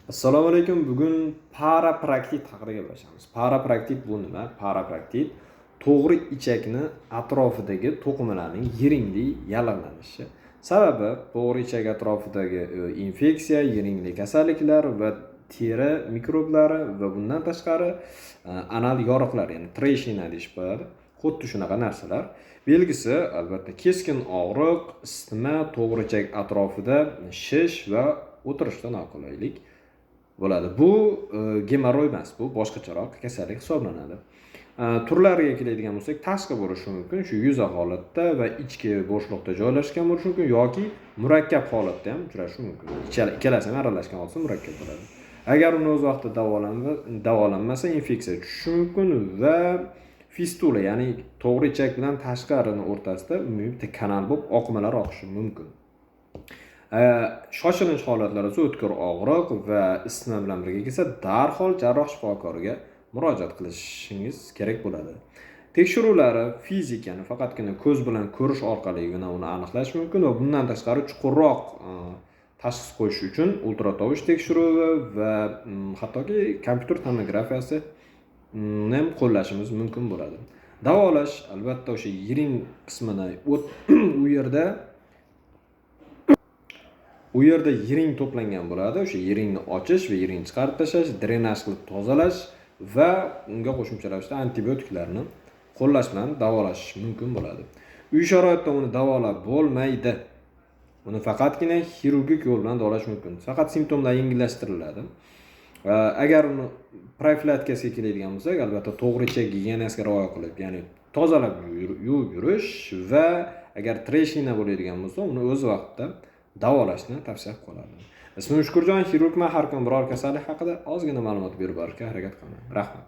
Assalomu alaykum. Bugun parapraktik haqida gaplashamiz. Parapraktik bu nima? Parapraktik to'g'ri ichakni atrofidagi to'qimalarning yiringli yallig'lanishi. Sababi to'g'ri ichak atrofidagi infeksiya, yiringli kasalliklar va teri mikroblari va bundan tashqari anal yoriqlar, ya'ni treshina deyish bo'ladi. Xuddi shunaqa narsalar. Belgisi albatta keskin og'riq, isitma, to'g'ri ichak atrofida shish va o'tirishda noqulaylik bo'ladi. Bu gemorroy emas, bu boshqacharoq kasallik hisoblanadi. Turlariga keladigan bo'lsak, tashqi bo'lishi mumkin, shu yuzaq holatda va ichki bo'shliqda joylashgan bo'lishi mumkin yoki murakkab holatda ham uchrashi mumkin. Ikkalasi ham aralashgan holda murakkab bo'ladi. Agar uni o'z vaqtida davolanmasa, infeksiya tushishi mumkin va fistula, ya'ni to'g'ri ichak bilan tashqarini o'rtasida bitta kanal bo'lib oqmalar oqishi mumkin. Shoshilinch holatlar esa o'tkir og'riq va isitma bilan birga kelsa, darhol jarroh shifokoriga murojaat qilishingiz kerak bo'ladi. Tekshiruvlari fizikani faqatgina ko'z bilan ko'rish orqaligina uni aniqlash mumkin va bundan tashqari chuqurroq tashxis qo'yish uchun ultratovush tekshiruvi va hattoki kompyuter tomografiyasi ham qo'llashimiz mumkin bo'ladi. Davolash albatta o'sha yiring qismini u yerda yiring to'plangan bo'ladi. O'sha yiringni ochish va yiringni chiqarib tashlash, drenaj qilib tozalash va unga qo'shimcha ravishda antibiotiklarni qo'llash bilan davolash mumkin bo'ladi. Uy sharoitida uni davolab bo'lmaydi. Uni faqatgina xirurgik yo'l bilan davolash mumkin. Faqat simptomlar yengillashtiriladi. Agar uni profilaktikasiga keladigan bo'lsak, albatta to'g'ri ichak gigiyenasiga rioya qilib, ya'ni tozalab yuvib yurish va agar treshina bo'ladigan bo'lsa, uni o'z vaqtida davolashni tavsiya qiladi. Ismim Shukurjon, xirurgman. Har kun biror kasallik haqida ozgina ma'lumot berib borishga harakat qilaman. Rahmat.